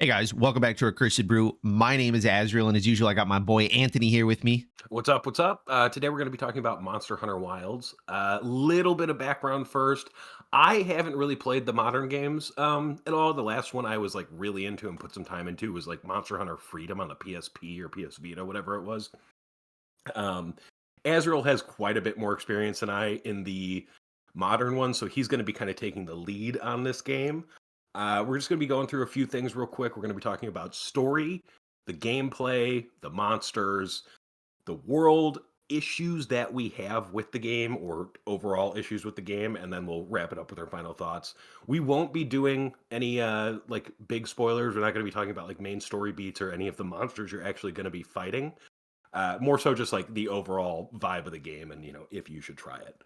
Hey guys, welcome back to Accursed Brew. My name is Azrael, and as usual, I got my boy Anthony here with me. What's up? What's up? Today we're going to be talking about Monster Hunter Wilds. Little bit of background first. I haven't really played the modern games at all. The last one I was like really into and put some time into was like Monster Hunter Freedom on the PSP or PS Vita, whatever it was. Um, Azrael has quite a bit more experience than I in the modern one, so he's going to be kind of taking the lead on this game. We're just going to be going through a few things real quick. We're going to be talking about story, the gameplay, the monsters, the world issues that we have with the game or overall issues with the game, and then we'll wrap it up with our final thoughts. We won't be doing any like big spoilers. We're not going to be talking about like main story beats or any of the monsters you're actually going to be fighting. More so just like the overall vibe of the game and if you should try it.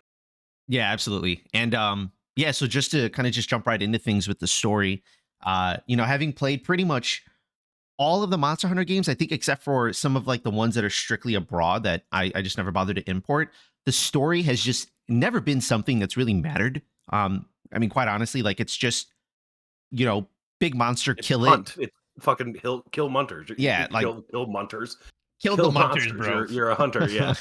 Yeah, absolutely. And yeah, so just to kind of just jump right into things with the story, having played pretty much all of the Monster Hunter games, I think except for some of like the ones that are strictly abroad that I just never bothered to import, the story has just never been something that's really mattered. I mean, quite honestly, like it's just, you know, big monster, It's kill it. hunt. It's fucking kill munters. Yeah, like Kill munters. kill the Kill monsters, monsters. bro. You're a hunter. Yeah,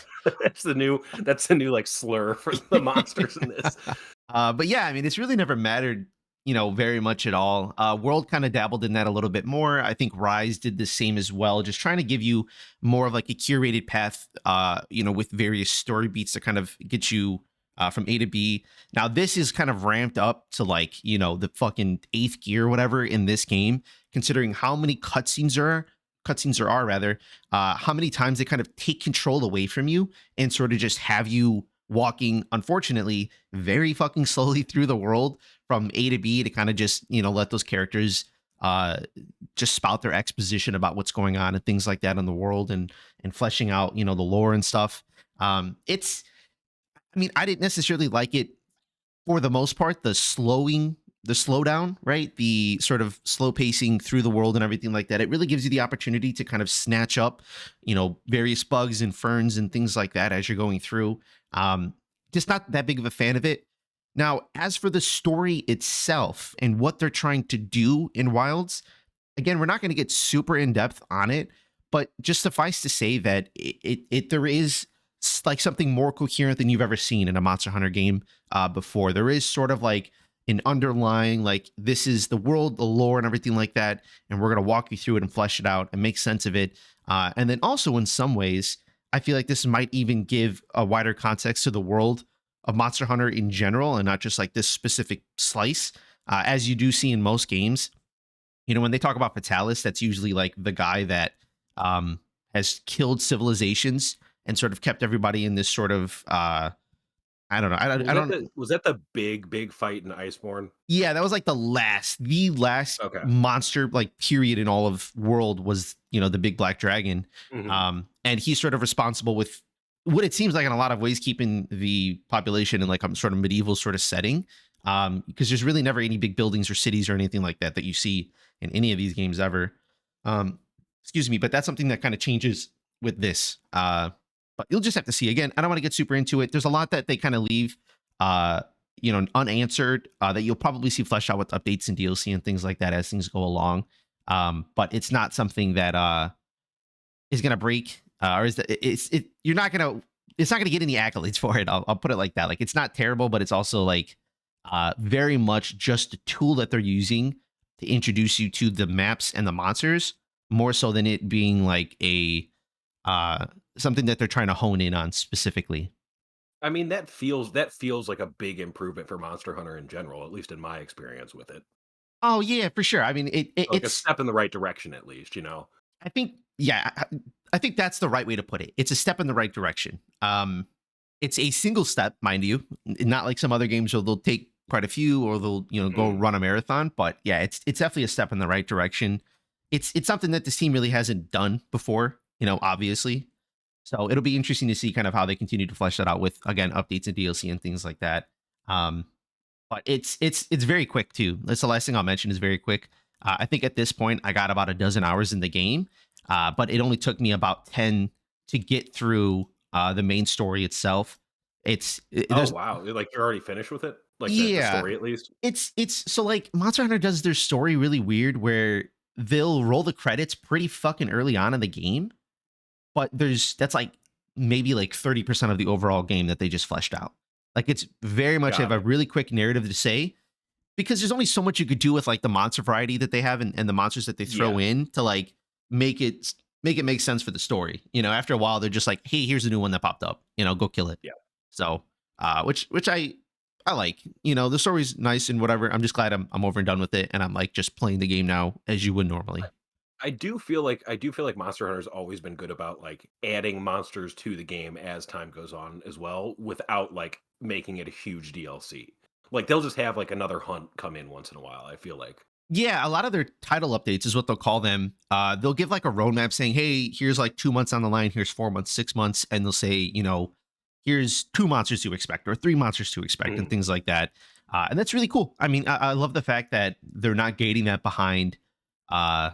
that's the new like slur for the monsters in this. But yeah, I mean, it's really never mattered, very much at all. World kind of dabbled in that a little bit more. I think Rise did the same as well, just trying to give you more of like a curated path, with various story beats to kind of get you from A to B. Now, this is kind of ramped up to like, the fucking eighth gear or whatever in this game, considering how many cutscenes there are rather, how many times they kind of take control away from you and sort of just have you walking, unfortunately, very fucking slowly through the world from A to B to kind of just, let those characters uh just spout their exposition about what's going on and things like that in the world and fleshing out, the lore and stuff. It's I mean, I didn't necessarily like it for the most part, the slowdown, right? The sort of slow pacing through the world and everything like that. It really gives you the opportunity to kind of snatch up, various bugs and ferns and things like that as you're going through. Um, just not that big of a fan of it. Now, as for the story itself and what they're trying to do in Wilds, again, we're not going to get super in depth on it, but just suffice to say that there is like something more coherent than you've ever seen in a Monster Hunter game before. There is sort of like an underlying, like, this is the world, the lore, and everything like that, and we're going to walk you through it and flesh it out and make sense of it. And then also, in some ways, I feel like this might even give a wider context to the world of Monster Hunter in general, and not just like this specific slice, as you do see in most games. When they talk about Fatalis, that's usually like the guy that has killed civilizations and sort of kept everybody in this sort of I don't know. I don't. Was that the big fight in Iceborne? Yeah, that was like the last Okay. monster like period in all of world was the big black dragon, Mhm. and he's sort of responsible with what it seems like in a lot of ways keeping the population in like a sort of medieval sort of setting, because there's really never any big buildings or cities or anything like that that you see in any of these games ever. Um, Excuse me, but that's something that kind of changes with this. But you'll just have to see. Again, I don't want to get super into it. There's a lot that they kind of leave, uh, unanswered, that you'll probably see fleshed out with updates and DLC and things like that as things go along. But it's not something that is going to break, or is that you're not going to. It's not going to get any accolades for it. I'll put it like that. Like, it's not terrible, but it's also like very much just a tool that they're using to introduce you to the maps and the monsters, more so than it being like a something that they're trying to hone in on specifically. I mean, that feels like a big improvement for Monster Hunter in general, at least in my experience with it. Oh yeah, for sure. I mean, Like a it's. step in the right direction, at least. I think yeah, I think that's the right way to put it. It's a step in the right direction. It's a single step, mind you, not like some other games where they'll take quite a few or they'll go Mm. run a marathon. But yeah, it's definitely a step in the right direction. It's something that this team really hasn't done before. Obviously. So it'll be interesting to see kind of how they continue to flesh that out with again updates and DLC and things like that. Um, but it's very quick too. That's the last thing I'll mention is very quick. I think at this point I got about a dozen hours in the game, but it only took me about 10 to get through the main story itself. Oh, There's wow. Like, you're already finished with it? Like, the yeah, story at least? it's so like Monster Hunter does their story really weird where they'll roll the credits pretty fucking early on in the game, but that's like maybe like 30% of the overall game that they just fleshed out. Like it's very much of Got a it. really quick narrative to say, because there's only so much you could do with like the monster variety that they have, and the monsters that they throw Yeah. in to like make it make sense for the story. After a while they're just like, hey, here's a new one that popped up. Go kill it. Yeah. So, which I like. The story's nice and whatever. I'm just glad I'm over and done with it, and I'm like just playing the game now as you would normally. I do feel like Monster Hunter's always been good about like adding monsters to the game as time goes on as well, without like making it a huge DLC. Like they'll just have like another hunt come in once in a while, I feel like. Yeah, a lot of their title updates is what they'll call them. They'll give like a roadmap saying, "Hey, here's like 2 months on the line. Here's 4 months, 6 months," and they'll say, "Here's two monsters to expect or three monsters to expect," and Mhm. things like that. And that's really cool. I mean, I love the fact that they're not gating that behind uh,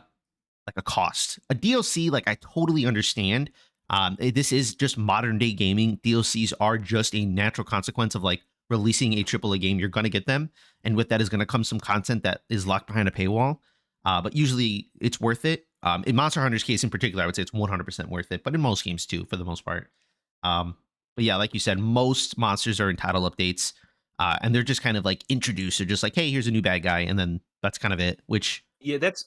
like a cost. A DLC, like I totally understand. This is just modern day gaming. DLCs are just a natural consequence of like releasing a AAA game. You're gonna get them, and with that is gonna come some content that is locked behind a paywall. But usually it's worth it. In Monster Hunter's case in particular, I would say it's 100% worth it. But in most games too, for the most part. Um, but yeah, like you said, most monsters are in title updates, and they're just kind of like introduced. They're just like, hey, here's a new bad guy, and then that's kind of it. Which Yeah, that's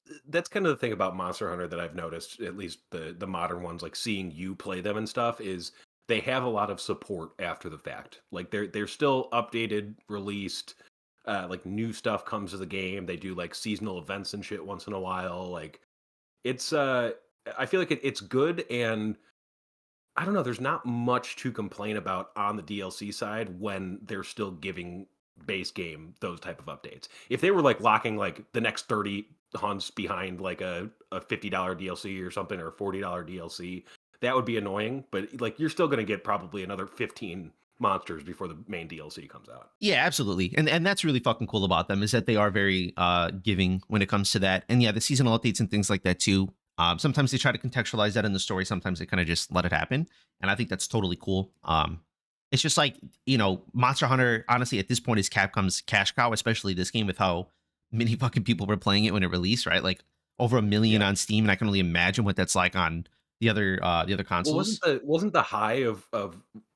kind of the thing about Monster Hunter that I've noticed, at least the modern ones, like seeing you play them and stuff, is they have a lot of support after the fact. Like they're still updated, released, like new stuff comes to the game. They do like seasonal events and shit once in a while. Like it's I feel like it's good, and I don't know, there's not much to complain about on the DLC side when they're still giving base game those type of updates. If they were like locking like the next 30 hunts behind like a $50 DLC or something, or a $40 DLC, that would be annoying, but like you're still going to get probably another 15 monsters before the main DLC comes out. Yeah, absolutely. And that's really fucking cool about them, is that they are very giving when it comes to that. And yeah, the seasonal updates and things like that too. Sometimes they try to contextualize that in the story. Sometimes they kind of just let it happen. And I think that's totally cool. It's just like, Monster Hunter, honestly, at this point is Capcom's cash cow, especially this game with how many fucking people were playing it when it released, right? Like over a million Yeah. on Steam. And I can only imagine what that's like on the other Well, wasn't consoles. the wasn't the high of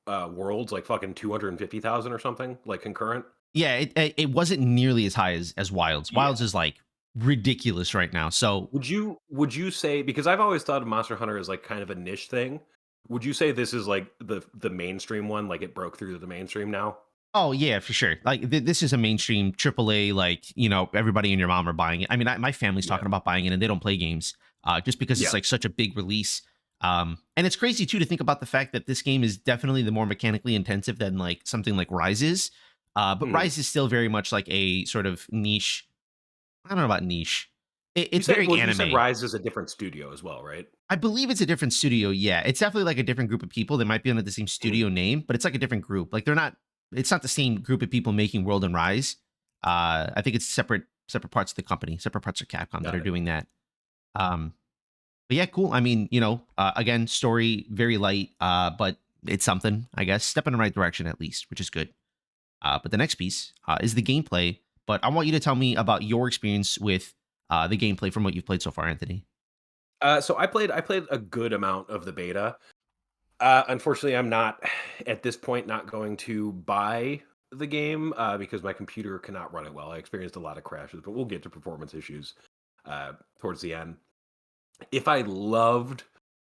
worlds like fucking 250,000 or something like concurrent? Yeah, it wasn't nearly as high as Wilds. Wilds Yeah. is like ridiculous right now. So, Would you say, because I've always thought of Monster Hunter as like kind of a niche thing, would you say this is like the mainstream one, like it broke through to the mainstream now? oh yeah, for sure. Like this is a mainstream AAA. Like everybody and your mom are buying it. I mean, my family's Yeah. talking about buying it, and they don't play games, just because it's Yeah. like such a big release. And it's crazy too to think about the fact that this game is definitely the more mechanically intensive than like something like Rise is. But Mhm. Rise is still very much like a sort of niche. I don't know about niche. You It's said very well, you said anime. Rise is a different studio as well, right? I believe it's a different studio. Yeah, it's definitely like a different group of people. They might be under the same Mhm. studio name, but it's like a different group. Like they're not. It's not the same group of people making World and Rise. I think it's separate parts of the company, separate parts of Capcom that are Got it. doing that. Um, but yeah, cool. I mean, again, story very light, but it's something. I guess step in the right direction at least, which is good. But the next piece is the gameplay. But I want you to tell me about your experience with the gameplay from what you've played so far, Anthony. So I played a good amount of the beta. Unfortunately, I'm not at this point not going to buy the game because my computer cannot run it well. I experienced a lot of crashes, but we'll get to performance issues towards the end. If I loved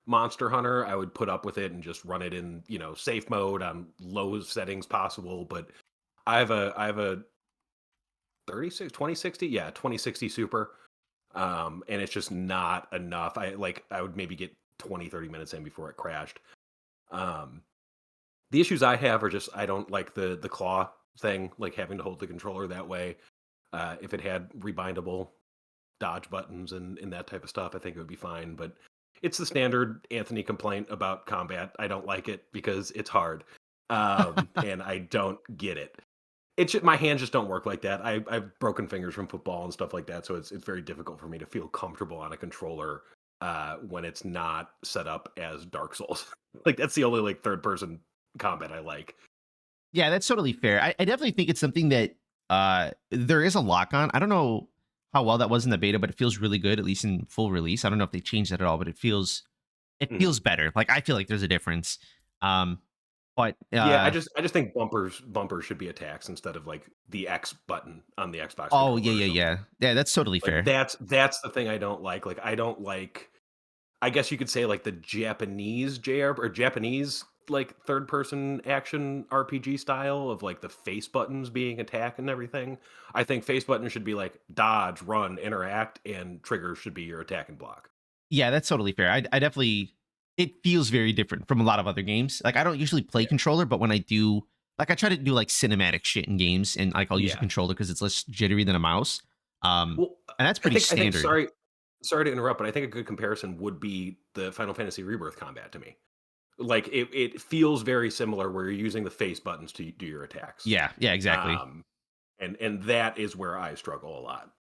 Monster Hunter, I would put up with it and just run it in, safe mode on low settings possible. But I have a 2060, yeah, 2060 Super, and it's just not enough. I would maybe get 20, 30 minutes in before it crashed. Um, the issues I have are just I don't like the claw thing, like having to hold the controller that way. If it had rebindable dodge buttons and that type of stuff, I think it would be fine. But it's the standard Anthony complaint about combat. I don't like it because it's hard, and I don't get it. My hands just don't work like that. I've broken fingers from football and stuff like that, so it's very difficult for me to feel comfortable on a controller when it's not set up as Dark Souls. Like that's the only like third person combat I like. Yeah, that's totally fair. I definitely think it's something that there is a lock on. I don't know. how well that was in the beta, but it feels really good, at least in full release. I don't know if they changed that at all, but it Mhm. feels better. Like I feel like there's a difference. Um, but Yeah, I just think bumpers should be attacks instead of, like, the X button on the Xbox oh controller yeah, or yeah, something. yeah, yeah. That's totally Like, fair. that's the thing I don't like. Like, I don't like I guess you could say, like, the Japanese JR or Japanese, like, third person action RPG style of, like, the face buttons being attack and everything. I think face buttons should be, like, dodge, run, interact, and trigger should be your attack and block. Yeah, that's totally fair. I definitely it feels very different from a lot of other games. Like I don't usually play Yeah. controller, but when I do, like I try to do like cinematic shit in games, and like I'll use a Yeah. controller because it's less jittery than a mouse. Well, And that's I pretty think I think standard. sorry to interrupt, but I think a good comparison would be the Final Fantasy Rebirth combat to me. Like, it feels very similar where you're using the face buttons to do your attacks. Yeah, yeah, exactly. Um, and that is where I struggle a lot.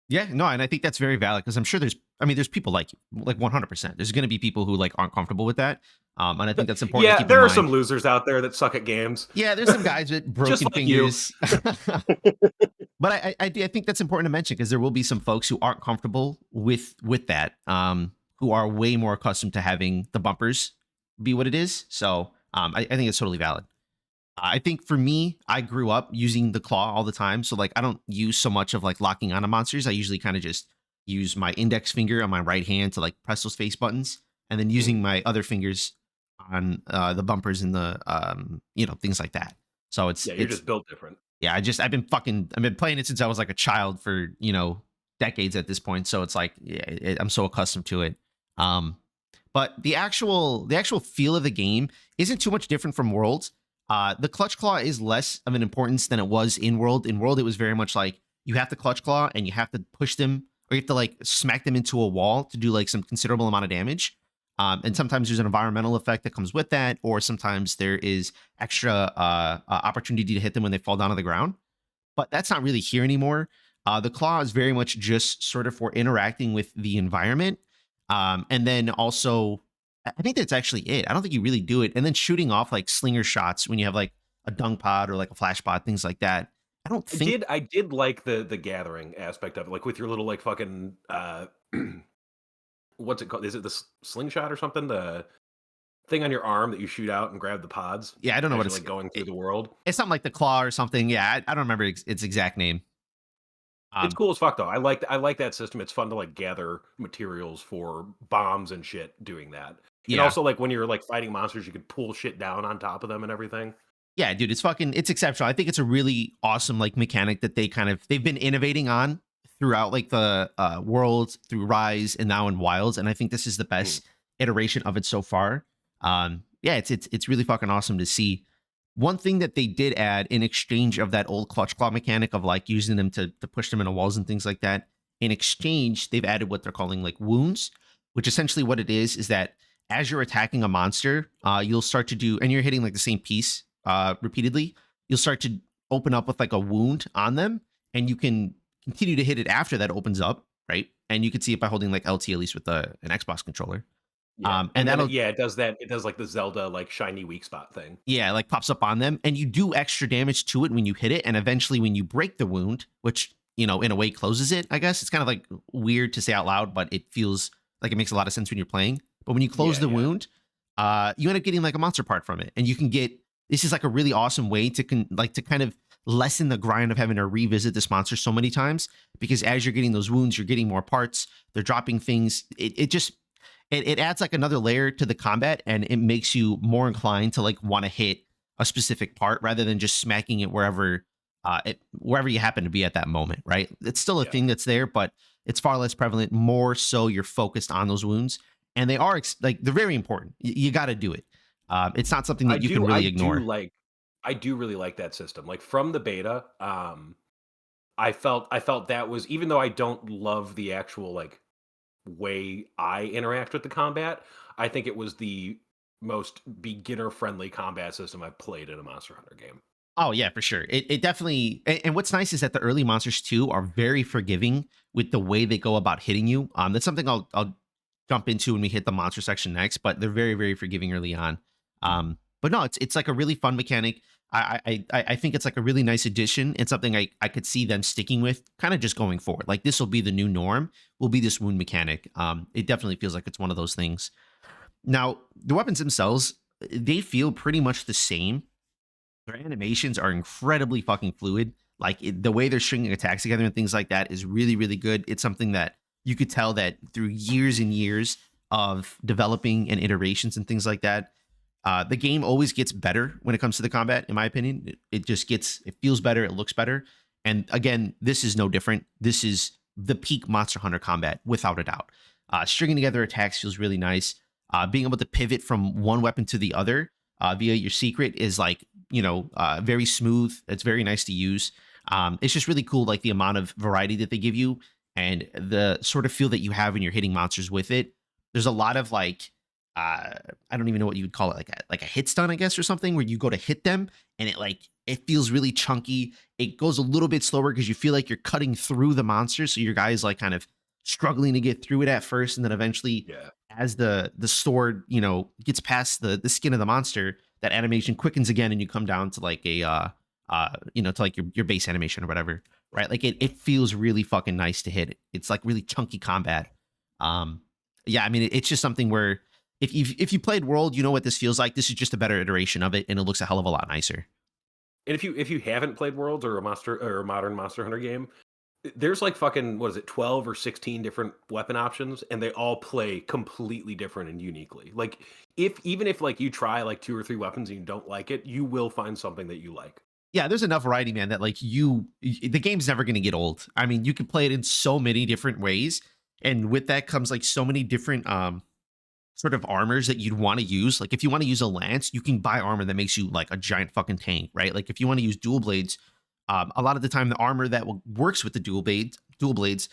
Yeah, no, and I think that's very valid because I'm sure I mean, there's people like you, like 100%. There's going to be people who like aren't comfortable with that, and I think that's important to Yeah, keep in there are some mind. losers out there that suck at games. Yeah, there's some guys with Just broken like you. fingers. But I think that's important to mention because there will be some folks who aren't comfortable with that, who are way more accustomed to having the bumpers be what it is. So I think it's totally valid. I think for me, I grew up using the claw all the time, so like I don't use so much of like locking onto monsters. I usually kind of just use my index finger on my right hand to like press those face buttons, and then using Mhm. my other fingers on the bumpers and the things like that. So Yeah, you're it's just built different. yeah, I've been playing it since I was like a child for, decades at this point. So it's like, yeah, I'm so accustomed to it. Um, but the actual feel of the game isn't too much different from Worlds. The clutch claw is less of an importance than it was in World. In World, it was very much like you have to clutch claw and you have to push them, or you have to like smack them into a wall to do like some considerable amount of damage. And sometimes there's an environmental effect that comes with that, or sometimes there is extra opportunity to hit them when they fall down to the ground. But that's not really here anymore. The claw is very much just sort of for interacting with the environment. And then also, I think that's actually it. I don't think you really do it. And then shooting off like slinger shots when you have like a dung pod or like a flash pod, things like that. I don't think, I did like the gathering aspect of it, like, with your little, like, fucking, what's it called? Is it the slingshot or something? The thing on your arm that you shoot out and grab the pods yeah, I don't know as what you're, like, going through it, the world? it's something like the claw or something. Yeah, I don't remember its exact name. It's Um, cool as fuck, though. I like that system. It's fun to, like, gather materials for bombs and shit doing that. And yeah, also, like, when you're, like, fighting monsters, you could pull shit down on top of them and everything. yeah, dude, it's exceptional. I think it's a really awesome like mechanic that they've been innovating on throughout like the worlds through Rise and now in Wilds, and I think this is the Mm. best iteration of it so far. Yeah, it's really fucking awesome to see. One thing that they did add in exchange of that old clutch claw mechanic of like using them to push them into walls and things like that, in exchange, they've added what they're calling like wounds, which essentially what it is that as you're attacking a monster, you'll start to do, and you're hitting like the same piece repeatedly, you'll start to open up with like a wound on them, and you can continue to hit it after that opens up, right? And you can see it by holding like LT at least with an Xbox controller. Yeah, And and then that'll yeah, it does that. It does, like, the Zelda, like, shiny weak spot thing. yeah, like pops up on them, and you do extra damage to it when you hit it, and eventually when you break the wound, which in a way closes it. I guess it's kind of like weird to say out loud, but it feels like it makes a lot of sense when you're playing. But when you close Yeah, the yeah. wound, you end up getting like a monster part from it, and you can get this is like a really awesome way to like to kind of lessen the grind of having to revisit this monster so many times because as you're getting those wounds, you're getting more parts. They're dropping things. It just it adds like another layer to the combat and it makes you more inclined to like want to hit a specific part rather than just smacking it wherever you happen to be at that moment, right? It's still a Yeah. thing that's there, but it's far less prevalent. More so, you're focused on those wounds, and they are like they're very important. You got to do it. It's not something I that you can do I really do ignore. like I do really like that system. Like, from the beta, I felt that was, even though I don't love the actual, like, way I interact with the combat, I think it was the most beginner-friendly combat system I've played in a Monster Hunter game. Oh yeah, for sure. It definitely. And what's nice is that the early monsters too are very forgiving with the way they go about hitting you. That's something I'll jump into when we hit the monster section next. But they're very forgiving early on. But no, it's like a really fun mechanic. I think it's like a really nice addition. It's something I could see them sticking with, kind of just going forward. Like this will be the new norm. Will be this wound mechanic. It definitely feels like it's one of those things. Now, the weapons themselves, they feel pretty much the same. Their animations are incredibly fucking fluid. Like the way they're stringing attacks together and things like that is really, really good. It's something that you could tell that through years and years of developing and iterations and things like that. The game always gets better when it comes to the combat, in my opinion. It just gets, it feels better, it looks better. And again, this is no different. This is the peak Monster Hunter combat, without a doubt. Stringing together attacks feels really nice. Being able to pivot from one weapon to the other via your secret is like, very smooth. It's very nice to use. It's just really cool, like the amount of variety that they give you and the sort of feel that you have when you're hitting monsters with it. There's a lot of like, I don't even know what you would call it, like a hit stun, I guess, or something, where you go to hit them and it feels really chunky. It goes a little bit slower because you feel like you're cutting through the monster, so your guy is like kind of struggling to get through it at first, and then eventually, Yeah. as the sword gets past the skin of the monster, that animation quickens again, and you come down to like to like your base animation or whatever, right? Like it feels really fucking nice to hit. It's like really chunky combat. Um, yeah, I mean, it's just something where if you played World, you know what this feels like. This is just a better iteration of it, and it looks a hell of a lot nicer. And if you haven't played Worlds or a modern Monster Hunter game, there's like fucking what is it, 12 or 16 different weapon options, and they all play completely different and uniquely. Like if even if like you try like two or three weapons and you don't like it, you will find something that you like. Yeah, there's enough variety, man, that like the game's never going to get old. I mean, you can play it in so many different ways, and with that comes like so many different sort of armors that you'd want to use. Like if you want to use a lance, you can buy armor that makes you like a giant fucking tank, right? Like if you want to use dual blades, a lot of the time the armor that works with the dual blades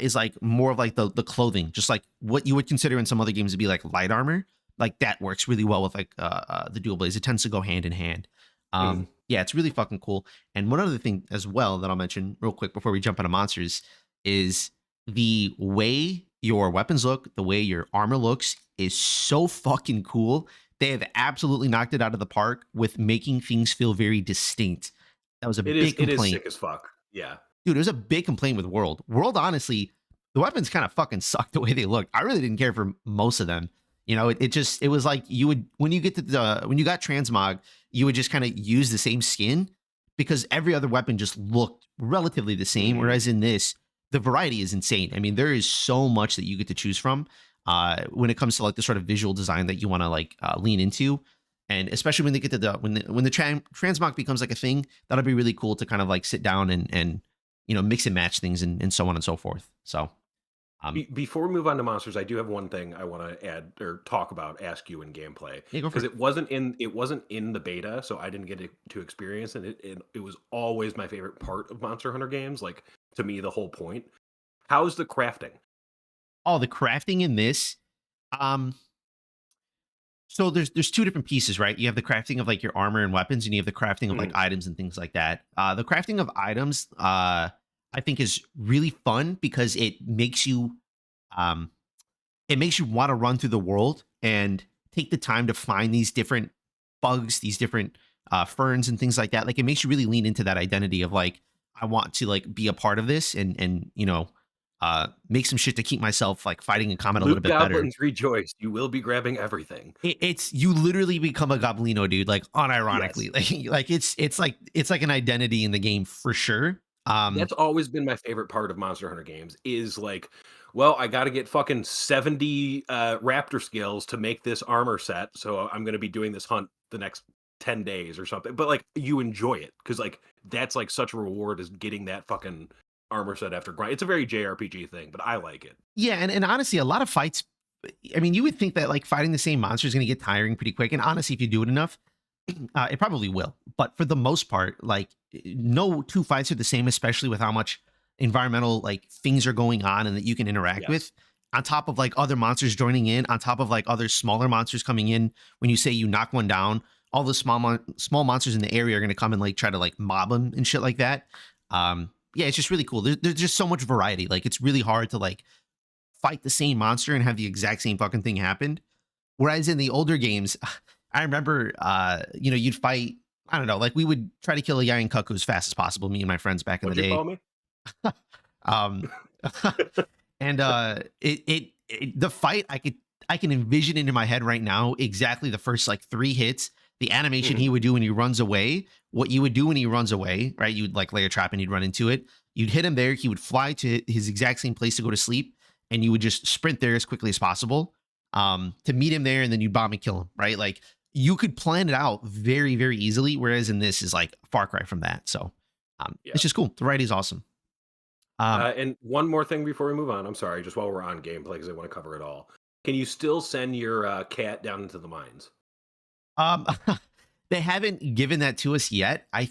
is like more of like the clothing, just like what you would consider in some other games to be like light armor. Like that works really well with like the dual blades. It tends to go hand in hand. Mhm. Yeah, it's really fucking cool. And one other thing as well that I'll mention real quick before we jump into monsters is the way your weapons look, the way your armor looks is so fucking cool. They have absolutely knocked it out of the park with making things feel very distinct. That was a big It is complaint. sick as fuck. Yeah. Dude, it was a big complaint with World. World, honestly, the weapons kind of fucking sucked the way they looked. I really didn't care for most of them. It was like you would, when you get to when you got transmog, you would just kind of use the same skin because every other weapon just looked relatively the same. Mhm. Whereas in this, the variety is insane. I mean, there is so much that you get to choose from when it comes to like the sort of visual design that you want to like lean into. And especially when they get to when the transmog becomes like a thing, that'll be really cool to kind of like sit down and mix and match things and so on and so forth. So um Before we move on to monsters, I do have one thing I want to add or talk about, ask you in gameplay yeah, go for because it. it wasn't in the beta, so I didn't get to experience it. It was always my favorite part of Monster Hunter games. Like to me, the whole point. How's the crafting? Oh, the crafting in this. Um, so there's two different pieces, right? You have the crafting of like your armor and weapons, and you have the crafting of like Mhm. items and things like that. The crafting of items, I think is really fun because um, it makes you want to run through the world and take the time to find these different bugs, these different ferns and things like that. Like it makes you really lean into that identity of like I want to like be a part of this and make some shit to keep myself like fighting in combat a little Loot bit better. goblins rejoice! You will be grabbing everything. It's you literally become a goblino, dude. Like Yes. unironically, like it's like an identity in the game for sure. That's always been my favorite part of Monster Hunter games is like, well, I got to get fucking 70 raptor skills to make this armor set. So I'm going to be doing this hunt the next 10 days or something. But like you enjoy it because like that's like such a reward as getting that fucking armor set after grind. It's a very JRPG thing, but I like it. Yeah, and honestly, a lot of fights. I mean, you would think that like fighting the same monster is going to get tiring pretty quick, and honestly, if you do it enough, it probably will. But for the most part, like no two fights are the same, especially with how much environmental like things are going on and that you can interact Yes. with. On top of like other monsters joining in, on top of like other smaller monsters coming in. When you say you knock one down, all the small monsters in the area are going to come and like try to like mob them and shit like that. Yeah, it's just really cool. There's just so much variety. Like it's really hard to like fight the same monster and have the exact same fucking thing happen. Whereas in the older games, I remember, you'd fight. I don't know, like we would try to kill a giant cuckoo as fast as possible, me and my friends back in the What'd you day. call me? Um, and the fight, I can envision it in my head right now exactly the first like three hits, the animation he Mhm. would do when he runs away, what you would do when he runs away, right? You'd like lay a trap and you'd run into it. You'd hit him there. He would fly to his exact same place to go to sleep, and you would just sprint there as quickly as possible to meet him there, and then you bomb and kill him, right? Like you could plan it out very, very easily. Whereas in this is like a far cry from that. So Yeah. it's just cool. The variety is awesome. Um, And one more thing before we move on. I'm sorry, just while we're on gameplay, because I want to cover it all. Can you still send your cat down into the mines? Um, they haven't given that to us yet. I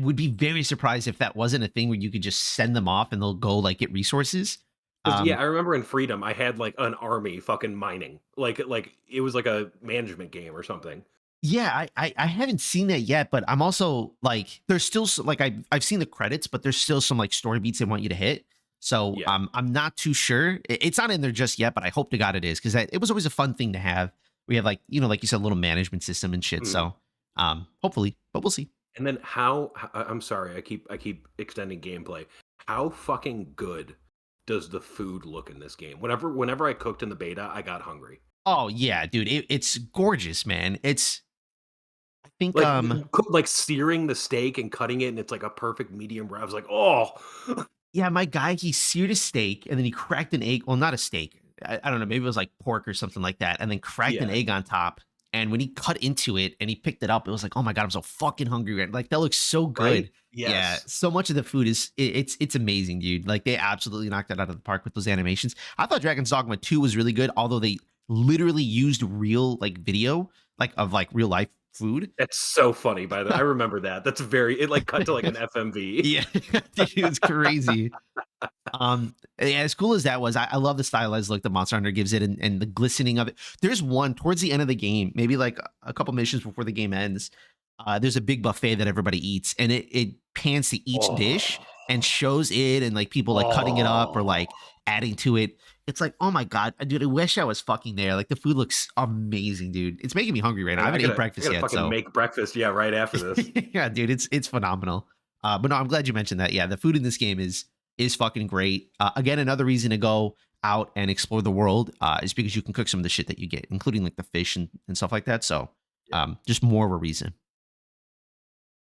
would be very surprised if that wasn't a thing where you could just send them off and they'll go like get resources. Because yeah, Um, I remember in Freedom, I had like an army fucking mining, like it was like a management game or something. yeah, I haven't seen that yet, but I'm also like, there's still like I've seen the credits, but there's still some like story beats they want you to hit. So Yeah. I'm not too sure. It's not in there just yet, but I hope to God it is because it was always a fun thing to have. We have like like you said, a little management system and shit. Mhm. So hopefully, but we'll see. And then I'm sorry, I keep extending gameplay. How fucking good does the food look in this game? Whenever I cooked in the beta, I got hungry. Oh yeah, dude, it's gorgeous, man. It's I think Like like searing the steak and cutting it, and it's like a perfect medium rare. I was like, oh, yeah, my guy, he seared a steak and then he cracked an egg. Well, not a steak. I don't know. Maybe it was like pork or something like that. And then cracked an yeah, egg on top. And when he cut into it and he picked it up, it was like, oh my God, I'm so fucking hungry. Right? Like that looks so right, good. Yeah. yes. So much of the food it's amazing, dude. Like they absolutely knocked it out of the park with those animations. I thought Dragon's Dogma 2 was really good, although they literally used real like video, like of like real life food. That's so funny. By the, I remember that. That's very. It like cut to like an FMV. Yeah, dude, it was crazy. Yeah, as cool as that was, I love the stylized look that Monster Hunter gives it and the glistening of it. There's one towards the end of the game, maybe like a couple missions before the game ends. There's a big buffet that everybody eats, and it pans to each dish Oh, and shows it and like people like cutting it up or oh. like adding to it. It's like, oh my God, dude, I wish I was fucking there. Like the food looks amazing, dude. It's making me hungry right now. I I haven't ate I breakfast gotta yet, fucking so make breakfast. Yeah, right after this. yeah, dude, it's phenomenal. But no, I'm glad you mentioned that. Yeah, the food in this game is fucking great. Again, another reason to go out and explore the world is because you can cook some of the shit that you get, including like the fish and stuff like that. So, Yeah. just more of a reason.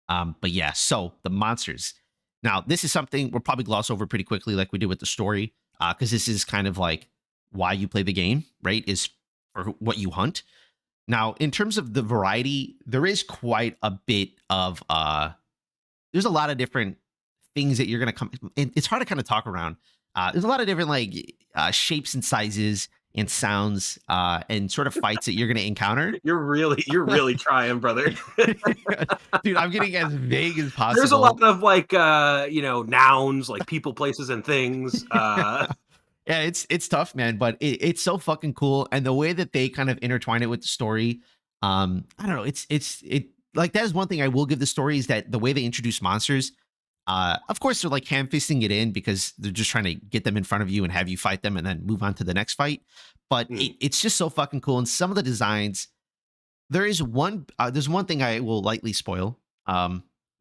But yeah, so the monsters. Now, this is something we'll probably gloss over pretty quickly, like we did with the story, because this is kind of like why you play the game, right? Is for what you hunt. Now, in terms of the variety, there is quite a bit of there's a lot of different things that you're gonna come. It's hard to kind of talk around. There's a lot of different like shapes and sizes and sounds and sort of fights that you're gonna encounter. You're really trying, brother. Dude, I'm getting as vague as There's a lot possible. of like nouns, like people, places, and things. Yeah, it's tough, man, but it's so fucking cool, and the way that they kind of intertwine it with the story, I don't know, it like that is one thing I will give the story is that the way they introduce monsters, of course they're like ham fisting it in because they're just trying to get them in front of you and have you fight them and then move on to the next fight, but Mm, it's just so fucking cool, and some of the designs, there's one thing I will lightly spoil,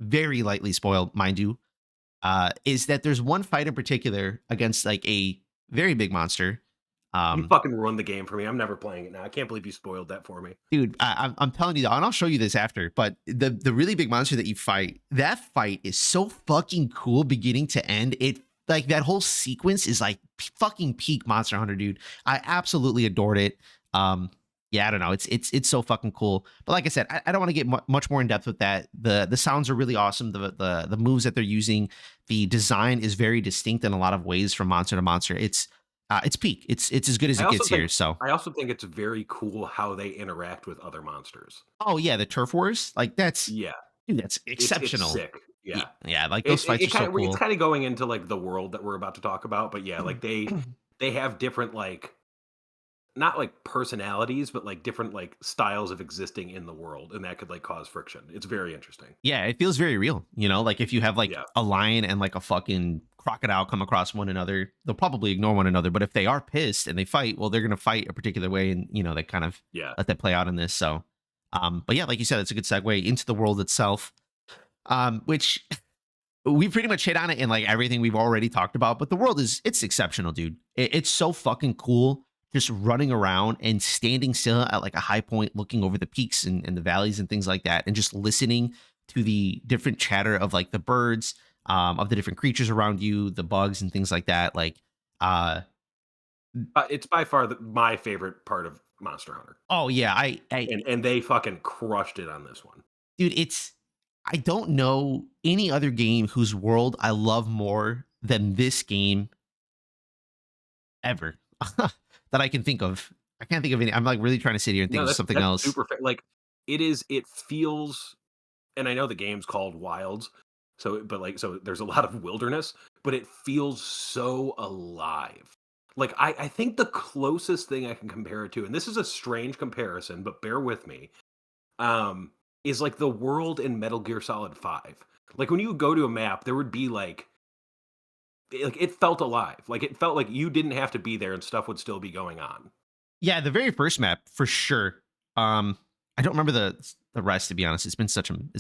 very lightly spoil, mind you, is that there's one fight in particular against like a very big monster. you Um, fucking ruined the game for me. I'm never playing it now. I can't believe you spoiled that for me. dude, I'm telling you that, and I'll show you this after. But the really big monster that you fight, that fight is so fucking cool, beginning to end. It like that whole sequence is like fucking peak Monster Hunter, dude. I absolutely adored it. Yeah, I don't know. It's so fucking cool. But like I said, I don't want to get much more in depth with that. The sounds are really awesome. The moves that they're using, the design is very distinct in a lot of ways from monster to monster. It's peak. It's as good as I it also gets think here. So, I also think it's very cool how they interact with other monsters. oh yeah, the turf wars, like that's Yeah, dude, that's it's exceptional. sick. Yeah, Yeah. yeah, like It those it fights it are so kinda it's cool. kinda going into, like, the world that we're about to talk about, but yeah, like, they have different, like not, like, personalities, but, like, different, like, styles of existing in the world, and that could, like, cause friction. It's very interesting. Yeah, it feels very real. Like if you have like Yeah, a lion and like a fucking crocodile come across one another, they'll probably ignore one another. But if they are pissed and they fight, well, they're gonna fight a particular way, and they kind of yeah. let that play out in this. So, But yeah, like you said, it's a good segue into the world itself, which we pretty much hit on it in like everything we've already talked about. But the world it's exceptional, dude. It's so fucking cool just running around and standing still at like a high point, looking over the peaks and the valleys and things like that, and just listening to the different chatter of like the birds, of the different creatures around you, the bugs and things like that. Like, uh, It's by far my favorite part of Monster Hunter, oh yeah, I and they fucking crushed it on this one. dude, I don't know any other game whose world I love more than this game ever that I can think of. I can't think of any. I'm like really trying to sit here and think No, of something that's else. super like, it feels, and I know the game's called Wilds, but, like, so there's a lot of wilderness, but it feels so alive. Like, I think the closest thing I can compare it to, and this is a strange comparison, but bear with me, um, is like the world in Metal Gear Solid 5. Like, when you would go to a map, there would be, like, it felt alive. Like, it felt like you didn't have to be there and stuff would still be going on. Yeah, the very first map for sure. I don't remember the rest to be honest. It's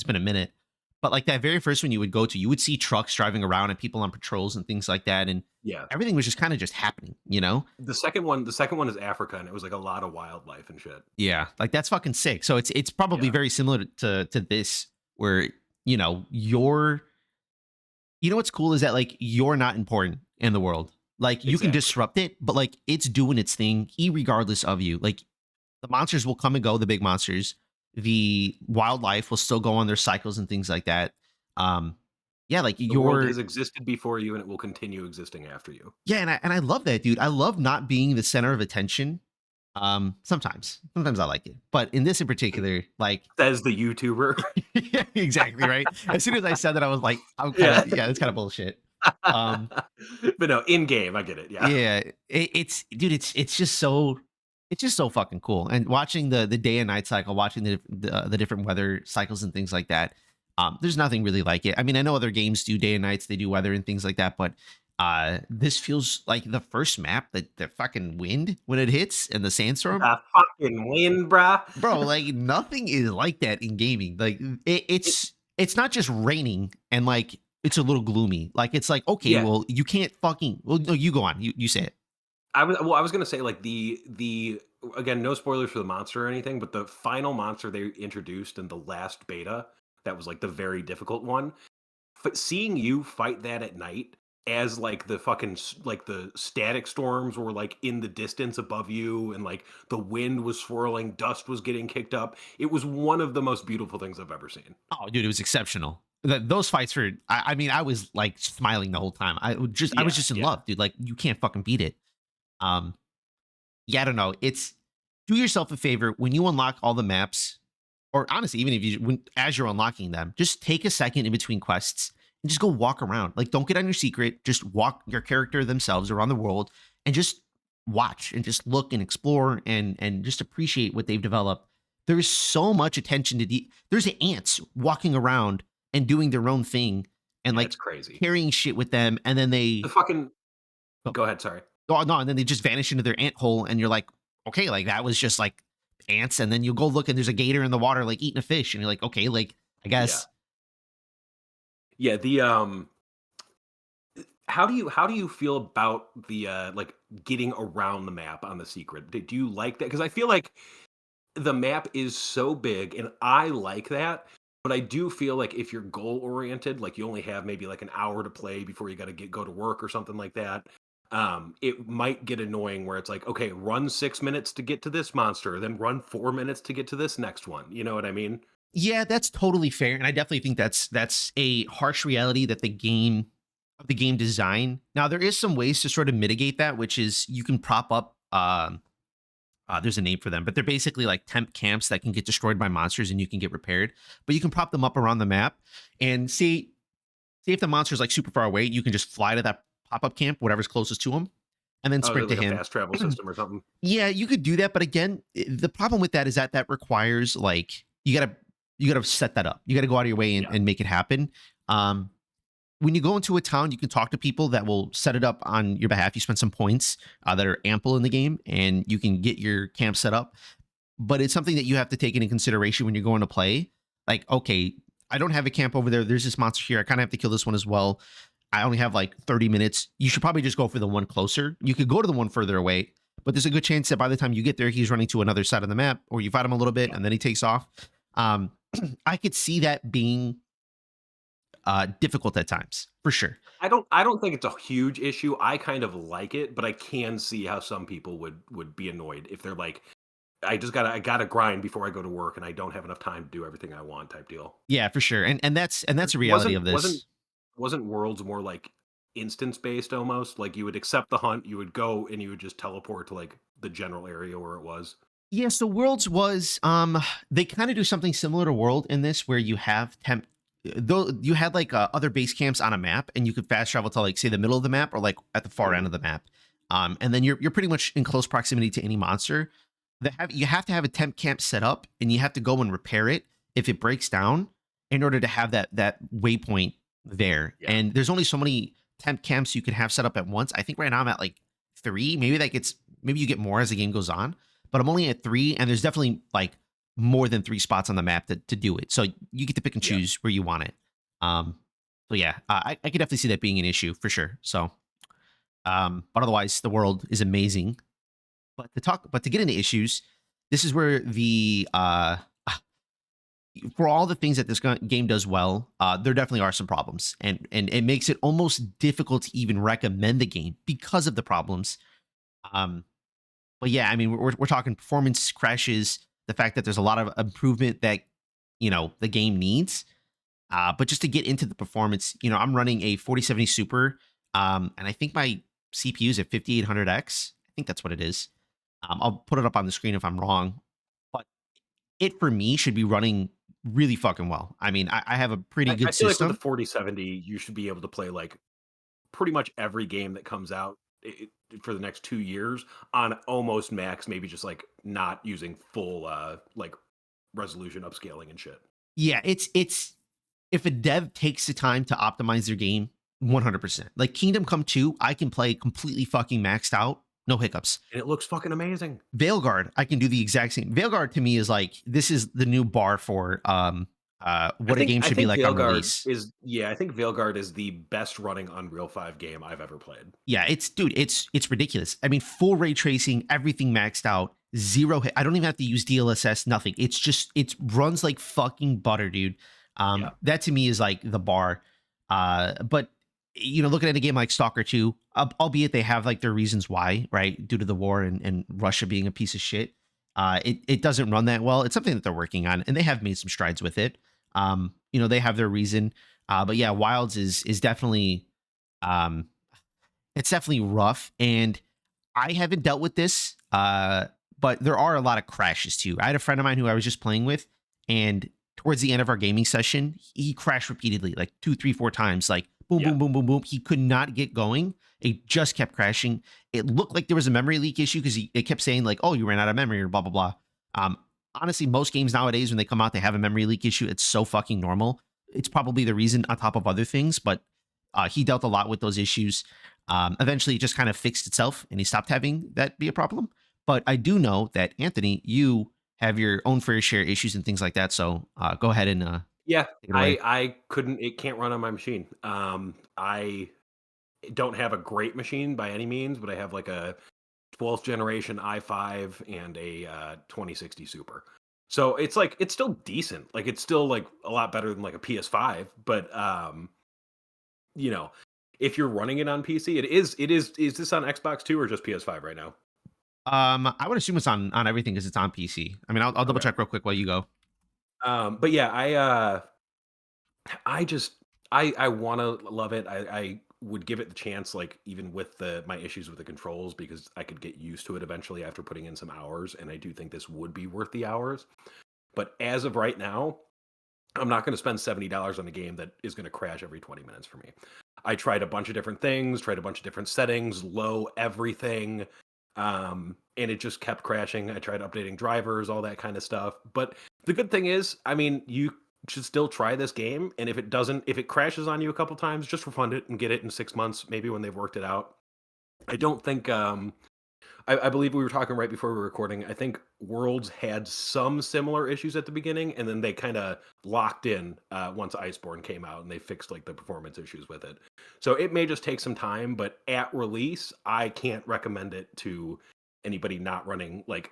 been a minute. But like that very first one you would go to, you would see trucks driving around and people on patrols and things like that, and Yeah. everything was just kind of just happening, you know? The second one is Africa, and it was, like, a lot of wildlife and shit. Yeah, like that's fucking sick. So it's probably Yeah. very similar to this, where you know you're you know what's cool is that like you're not important in the world. Like you can Exactly. disrupt it, but like it's doing its thing, regardless of you. Like the monsters will come and go, the big monsters. The wildlife will still go on their cycles and things like that. Um, yeah, like The world you're has existed before you, and it will continue existing after you. yeah, and I love that, dude. I love not being the center of attention. Sometimes I like it, but in this in particular, like Says the YouTuber. yeah, exactly right. As soon as I said that, I was like, I'm kind Yeah. of yeah, that's kind of bullshit. Um, But no, in game, I get it, yeah. yeah, it's dude, it's just so fucking cool. And watching the day and night cycle, watching the different weather cycles and things like that. There's nothing really like it. I mean, I know other games do day and nights, they do weather and things like that, but this feels like the first map, the fucking wind when it hits and the sandstorm. The fucking wind, bruh. Bro, like nothing is like that in gaming. Like It it's not just raining and like it's a little gloomy. Like it's like okay, yeah, well you can't fucking well no you go on you say it. I was gonna say, like, the again, no spoilers for the monster or anything, but the final monster they introduced in the last beta, that was, like, the very difficult one, seeing you fight that at night as like the fucking like the static storms were like in the distance above you, and like the wind was swirling, dust was getting kicked up, it was one of the most beautiful things I've ever seen. Oh, dude, it was exceptional. Those fights were. I mean, I was like smiling the whole time. I was Yeah, just in yeah. love, dude. Like you can't fucking beat it. Um, yeah, I don't know. It's do yourself a favor when you unlock all the maps, or honestly, even if you as you're unlocking them, just take a second in between quests and just go walk around. Like, don't get on your secret. Just walk your character themselves around the world and just watch and just look and explore and just appreciate what they've developed. There is so much attention to there's ants walking around and doing their own thing and Yeah, like it's crazy. carrying shit with them, and then The they fucking oh, Go ahead, sorry. oh no, and then they just vanish into their ant hole, and you're like, okay, like that was just like ants, and then you go look and there's a gator in the water like eating a fish, and you're like, okay, like I Yeah. guess Yeah, the how do you feel about the like getting around the map on the secret? Do you like that? Because I feel like the map is so big, and I like that, but I do feel like if you're goal oriented, like you only have maybe like an hour to play before you got to go to work or something like that, it might get annoying where it's like, okay, run 6 minutes to get to this monster, then run 4 minutes to get to this next one. You know what I mean? yeah, that's totally fair, and I definitely think that's a harsh reality that the game design. Now there is some ways to sort of mitigate that, which is you can prop up. There's a name for them, but they're basically like temp camps that can get destroyed by monsters and you can get repaired. But you can prop them up around the map and see if the monster's like super far away, you can just fly to that pop up camp, whatever's closest to him, and then Oh, is sprint it to like a him. fast travel system or something? Yeah, you could do that, but again, the problem with that is that that requires like you gotta set that up. You gotta go out of your way Yeah. and make it happen. Um, when you go into a town, you can talk to people that will set it up on your behalf. You spend some points that are ample in the game, and you can get your camp set up. but it's something that you have to take into consideration when you're going to play. Like, okay, I don't have a camp over there. There's this monster here. I kind of have to kill this one as well. I only have like 30 minutes. You should probably just go for the one closer. You could go to the one further away, but there's a good chance that by the time you get there, he's running to another side of the map, or you fight him a little bit and then he takes off. Um, I could see that being difficult at times, for sure. I don't think it's a huge issue. I kind of like it, but I can see how some people would be annoyed if they're like, I gotta grind before I go to work and I don't have enough time to do everything I want type deal. Yeah, for sure. And that's a reality Wasn't of wasn't this. wasn't Worlds more like instance based almost? Like you would accept the hunt, you would go and you would just teleport to like the general area where it was. Yeah, so Worlds was they kind of do something similar to World in this where you have temp though you had like other base camps on a map and you could fast travel to like say the middle of the map or like at the far end Mhm. of the map. And then you're pretty much in close proximity to any monster. You have to have a temp camp set up and you have to go and repair it if it breaks down in order to have that waypoint there. Yeah. And there's only so many temp camps you can have set up at once. I think right now I'm at like 3. Maybe you get more as the game goes on, but I'm only at 3 and there's definitely like more than 3 spots on the map to do it. So you get to pick and Yeah. choose where you want it. Um so yeah, I could definitely see that being an issue for sure. So but otherwise the world is amazing. But to get into issues, this is where the for all the things that this game does well, there definitely are some problems, and it makes it almost difficult to even recommend the game because of the problems. Um, but yeah, I mean, we're talking performance crashes, the fact that there's a lot of improvement that the game needs. But just to get into the performance, I'm running a 4070 Super, and I think my CPU is at 5800X. I think that's what it is. I'll put it up on the screen if I'm wrong, but it for me should be running really fucking well. I mean, I have a pretty I good feel like with the system. 4070, you should be able to play like pretty much every game that comes out for the next 2 years on almost max, maybe just like not using full like resolution upscaling and shit. Yeah, it's if a dev takes the time to optimize their game, 100%. Like Kingdom Come 2, I can play completely fucking maxed out, no hiccups. And it looks fucking amazing. Veilguard, I can do the exact same. Veilguard to me is like this is the new bar for I what a think game I should be think like on Veilguard release. is yeah, I think Veilguard is the best running Unreal 5 game I've ever played. Yeah, it's ridiculous. I mean, full ray tracing, everything maxed out, zero hit. I don't even have to use DLSS, nothing. It's just it runs like fucking butter, dude. Yeah. That to me is like the bar. But looking at a game like Stalker 2, albeit they have like their reasons why, right? Due to the war and Russia being a piece of shit. It doesn't run that well. It's something that they're working on, and they have made some strides with it. They have their reason. But yeah, Wilds is definitely um it's definitely rough, and I haven't dealt with this, but there are a lot of crashes too. I had a friend of mine who I was just playing with, and towards the end of our gaming session, he crashed repeatedly, like two, three, 4 times, like boom, Yeah. boom, boom, boom, boom. He could not get going. It just kept crashing. It looked like there was a memory leak issue because it kept saying like, "Oh, you ran out of memory," or blah blah blah. Um, Honestly, most games nowadays when they come out, they have a memory leak issue. It's so fucking normal. It's probably the reason on top of other things, but he dealt a lot with those issues. Eventually, it just kind of fixed itself, and he stopped having that be a problem. But I do know that Anthony, you have your own fair share of issues and things like that. So go ahead and Yeah, take it away. I couldn't it can't run on my machine. I don't have a great machine by any means, but I have like a 12th generation i5 and a 2060 Super. So it's like it's still decent. Like it's still like a lot better than like a PS5, but you know, if you're running it on PC, is this on Xbox too or just PS5 right now? I would assume it's on everything because it's on PC. I mean, I'll double Okay. check real quick while you go. But yeah, I just I want to love it. I would give it the chance, like even with the my issues with the controls, because I could get used to it eventually after putting in some hours, and I do think this would be worth the hours. But as of right now, I'm not going to spend $70 on a game that is going to crash every 20 minutes for me. I tried a bunch of different things, tried a bunch of different settings, low everything, and it just kept crashing. I tried updating drivers, all that kind of stuff. But the good thing is, I mean, you should still try this game, and if it crashes on you a couple times, just refund it and get it in 6 months, maybe when they've worked it out. I don't think I believe we were talking right before we were recording. I think Worlds had some similar issues at the beginning, and then they kind of locked in once Iceborne came out, and they fixed like the performance issues with it. So it may just take some time, but at release, I can't recommend it to anybody not running like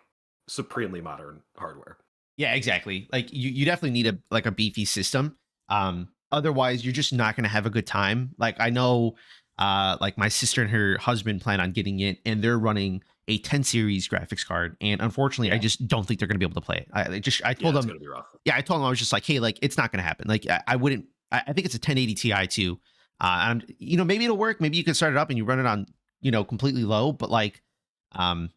supremely modern hardware. Yeah, exactly. Like you definitely need a like a beefy system. Otherwise you're just not going to have a good time. Like I know like my sister and her husband plan on getting it and they're running a 10 series graphics card and unfortunately I Yeah, just don't think they're going to be able to play it. I yeah, told it's them gonna be rough. yeah, I told them I was just like, "Hey, like it's not going to happen." Like I wouldn't I think it's a 1080 Ti too. And you know, maybe it'll work. Maybe you can start it up and you run it on, you know, completely low, but like um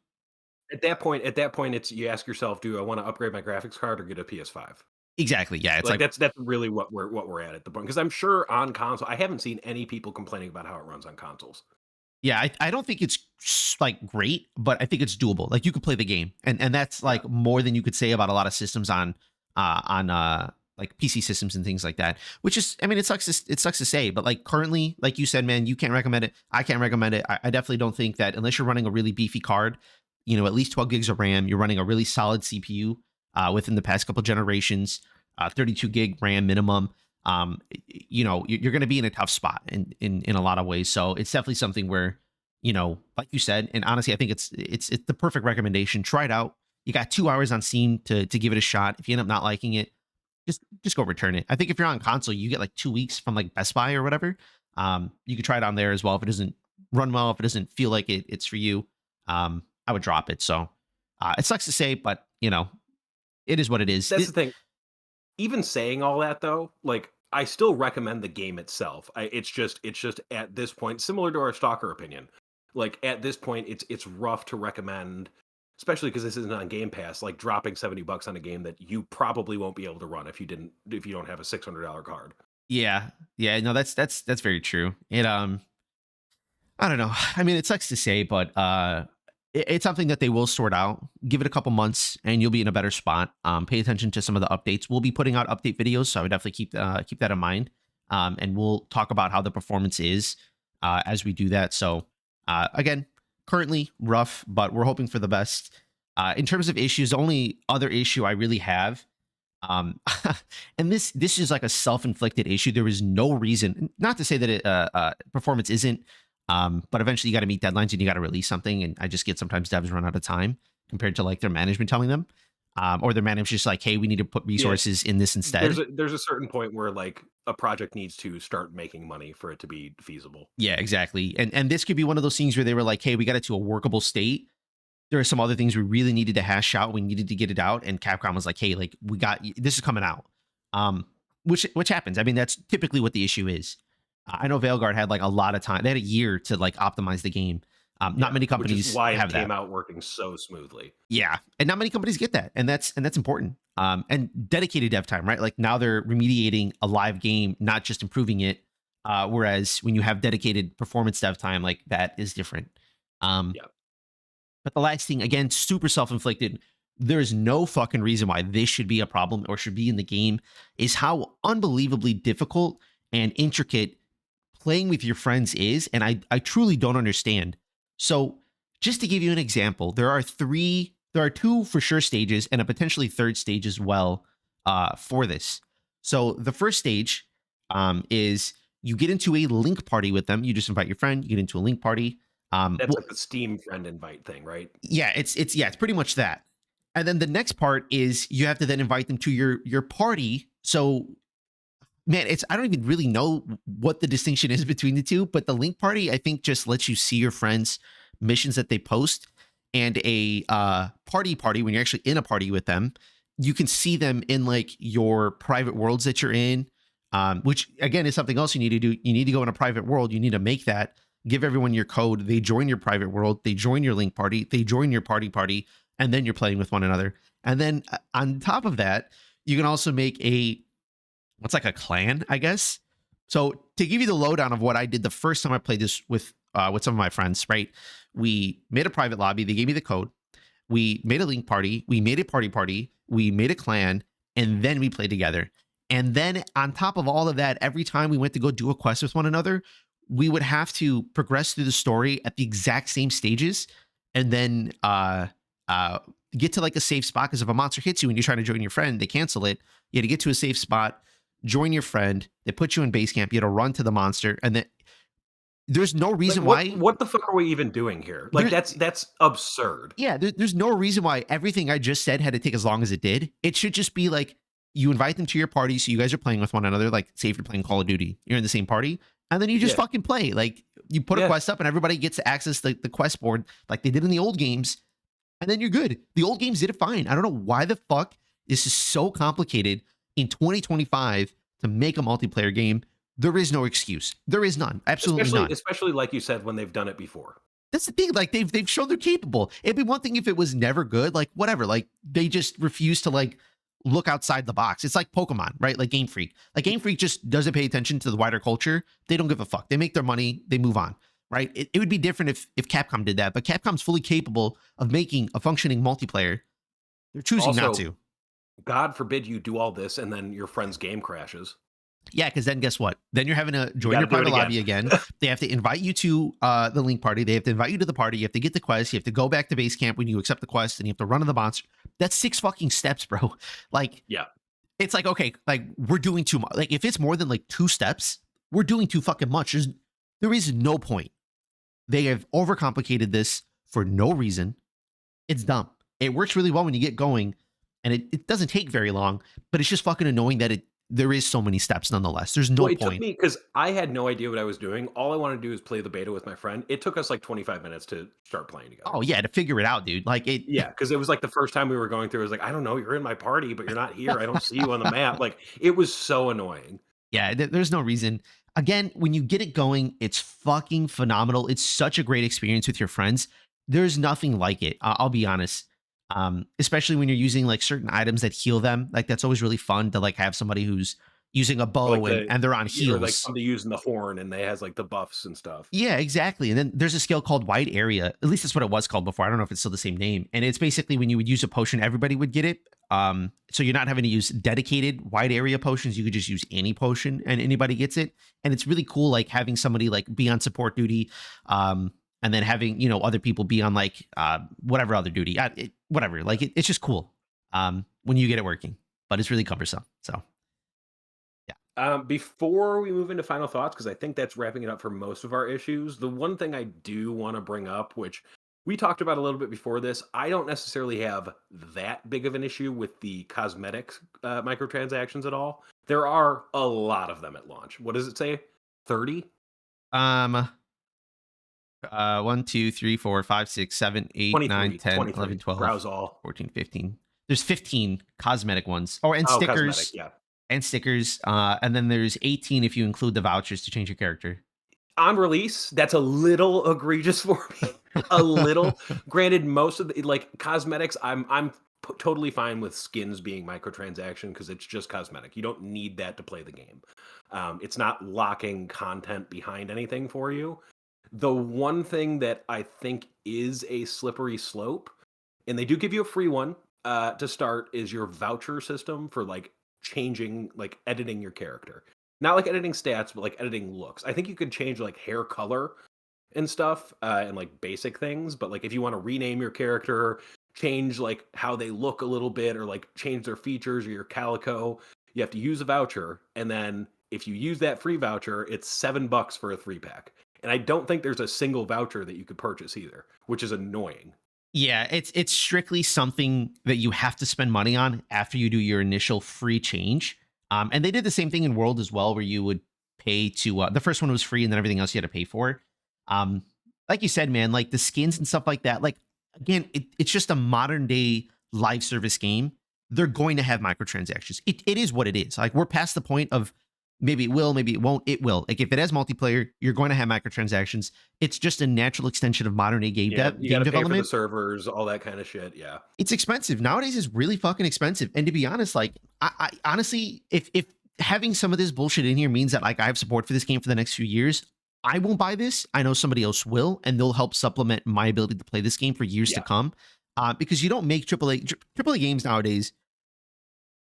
At that point, it's you ask yourself, do I want to upgrade my graphics card or get a PS5? exactly. Yeah, it's Like, like that's really what we're at the point. Because 'cause I'm sure on console I haven't seen any people complaining about how it runs on consoles. yeah, I don't think it's like great, but I think it's doable. Like you could play the game, and that's Yeah. like more than you could say about a lot of systems on like PC systems and things like that. Which is, I mean, it sucks to say, but like currently, like you said, man, you can't recommend it. I can't recommend it. I definitely don't think that unless you're running a really beefy card, you know, at least 12 gigs of RAM, you're running a really solid CPU within the past couple generations, 32 gig RAM minimum you know you're going to be in a tough spot in a lot of ways, so it's definitely something where you know like you said, and honestly I think it's the perfect recommendation. Try it out. You got 2 hours on Steam to give it a shot. If you end up not liking it, just go return it. I think if you're on console you get like 2 weeks from like Best Buy or whatever. You could try it on there as well. If it doesn't run well, if it doesn't feel like it's for you, I would drop it. So it sucks to say, but you know it is what it is. That's the thing. Even saying all that though, like, I still recommend the game itself. It's just at this point, similar to our Stalker opinion, like, at this point, it's rough to recommend, especially because this isn't on Game Pass, like, dropping $70 on a game that you probably won't be able to run if you don't have a $600 card. Yeah, yeah, no, that's very true. I don't know. I mean, it sucks to say, but it's something that they will sort out. Give it a couple months, and you'll be in a better spot. Pay attention to some of the updates. We'll be putting out update videos, so I would definitely keep that in mind. And we'll talk about how the performance is as we do that. So again, currently rough, but we're hoping for the best. In terms of issues, the only other issue I really have um, and this is like a self-inflicted issue. There is no reason, not to say that performance isn't, but eventually you got to meet deadlines and you got to release something. And I just get sometimes devs run out of time compared to like their management telling them, or their manager's just like, hey, we need to put Yeah, resources in this there's instead. a certain point where, like, a project needs to start making money for it to be feasible. Yeah, exactly. And this could be one of those things where they were like, hey, we got it to a workable state. There are some other things we really needed to hash out. We needed to get it out, and Capcom was like, "Hey, like we got this is coming out," um, which happens. I mean, that's typically what the issue is. I know Veilguard had like a lot of time; they had a year to like optimize the game. Not Yeah, many which is companies why it have came that. out working so smoothly. Yeah, and not many companies get that, and that's important. And dedicated dev time, right? Like now they're remediating a live game, not just improving it. Whereas when you have dedicated performance dev time, like that is different. Um, Yeah. But the last thing, again, super self inflicted. There's no fucking reason why this should be a problem or should be in the game, is how unbelievably difficult and intricate playing with your friends is. And I truly don't understand. So, just to give you an example, there are two for sure stages and a potentially third stage as well for this. So, the first stage is you get into a link party with them. You just invite your friend, you get into a link party. That's Well, like the Steam friend invite thing, right? yeah, it's pretty much that. And then the next part is you have to then invite them to your party. So man, it's I don't even really know what the distinction is between the two, but the link party I think just lets you see your friends' missions that they post, and a party when you're actually in a party with them, you can see them in like your private worlds that you're in, which again is something else you need to do. You need to go in a private world. You need to make that. Give everyone your code. They join your private world. They join your link party. They join your party, and then you're playing with one another. And then on top of that, you can also make a what's like a clan, I guess. So to give you the lowdown of what I did the first time I played this with some of my friends, right? We made a private lobby. They gave me the code. We made a link party. We made a party. We made a clan, and then we played together. And then on top of all of that, every time we went to go do a quest with one another, we would have to progress through the story at the exact same stages. and then uh, get to like a safe spot, because if a monster hits you and you're trying to join your friend, they cancel it. You had to get to a safe spot, join your friend, they put you in base camp, you had to run to the monster, and then there's no Like, reason what why what the fuck are we even doing here? Like, there that's absurd. yeah, there's no reason why everything I just said had to take as long as it did. It should just be like you invite them to your party, so you guys are playing with one another. Like, say if you're playing Call of Duty, you're in the same party, and then you just Yeah, fucking play. Like, you put a yeah. quest up, and everybody gets to access the quest board like they did in the old games, and then you're good. The old games did it fine. I don't know why the fuck this is so complicated in 2025 to make a multiplayer game. There is no excuse. There is none. Absolutely Especially none. especially like you said, when they've done it before. That's the thing. Like, they've shown they're capable. It'd be one thing if it was never good, like whatever. Like, they just refuse to like look outside the box. It's like Pokemon, right? Like Game Freak. Like, Game Freak just doesn't pay attention to the wider culture. They don't give a fuck. They make their money. They move on. Right? It would be different if Capcom did that, but Capcom's fully capable of making a functioning multiplayer. They're choosing not Also, to. God forbid you do all this and then your friend's game crashes. Yeah, because then guess what? Then you're having to You join your gotta do it private again. lobby again. They have to invite you to the link party. They have to invite you to the party. You have to get the quest. You have to go back to base camp when you accept the quest, and you have to run to the monster. That's 6 fucking steps, bro. Like, Yeah. it's like, okay, like we're doing too much. Like, if it's more than like 2 steps, we're doing too fucking much. There is no point. They have overcomplicated this for no reason. It's dumb. It works really well when you get going, and it doesn't take very long, but it's just fucking annoying that there is so many steps nonetheless. There's no Well, it took point. me because I had no idea what I was doing. All I wanted to do is play the beta with my friend. It took us like 25 minutes to start playing together. Oh yeah, to figure it out, dude. Like, it Yeah, because it was like the first time we were going through, it was like, I don't know, you're in my party, but you're not here. I don't see you on the map. Like, it was so annoying. yeah, there's no reason. Again, when you get it going, it's fucking phenomenal. It's such a great experience with your friends. There's nothing like it. I'll be honest. Especially when you're using like certain items that heal them. Like, that's always really fun to like have somebody who's using a Or like bow, and they're on or like heals. somebody using the horn and they has like the buffs and stuff. Yeah, exactly. And then there's a skill called Wide Area. At least that's what it was called before. I don't know if it's still the same name. And it's basically when you would use a potion, everybody would get it. So you're not having to use dedicated wide area potions. You could just use any potion and anybody gets it. And it's really cool, like having somebody like be on support duty, and then having, other people be on like whatever other duty, whatever. Like, it's just cool when you get it working, but it's really cumbersome. So yeah. Before we move into final thoughts, because I think that's wrapping it up for most of our issues, the one thing I do want to bring up, which we talked about a little bit before this, I don't necessarily have that big of an issue with the cosmetics microtransactions at all. There are a lot of them at launch. What does it say? 30? Um, 1, 2, 3, 4, 5, 6, 7, 8, 9, 23. 10, 11, 23. 12, Browse all. 14, 15. There's 15 cosmetic ones. Oh, and Oh, cosmetic, stickers. yeah. And stickers. And then there's 18 if you include the vouchers to change your character. On release, that's a little egregious for me. A little. Granted, most of the like cosmetics, I'm totally fine with skins being microtransaction because it's just cosmetic. You don't need that to play the game. It's not locking content behind anything for you. The one thing that I think is a slippery slope, and they do give you a free one to start, is your voucher system for like changing, like editing your character. Not like editing stats, but like editing looks. I think you could change like hair color and stuff, and like basic things. But like if you want to rename your character, change like how they look a little bit, or like change their features or your calico, you have to use a voucher. And then if you use that free voucher, it's $7 for a 3-pack. And I don't think there's a single voucher that you could purchase either, which is annoying. Yeah, it's strictly something that you have to spend money on after you do your initial free change. And they did the same thing in World as well, where you would pay to the first one was free, and then everything else you had to pay for. Um, like you said, man, like the skins and stuff like that. Like, again, it's just a modern day live service game. They're going to have microtransactions. It is what it is. Like, we're past the point of maybe it will, maybe it won't. It will. Like, if it has multiplayer, you're going to have microtransactions. It's just a natural extension of modern day game, Yeah, you game got to pay for the development. servers, all that kind of shit. Yeah. It's expensive nowadays. Is really fucking expensive. And to be honest, like, I honestly, if having some of this bullshit in here means that like I have support for this game for the next few years, I won't buy this. I know somebody else will, and they'll help supplement my ability to play this game for years to Yeah. come. Because you don't make AAA games nowadays.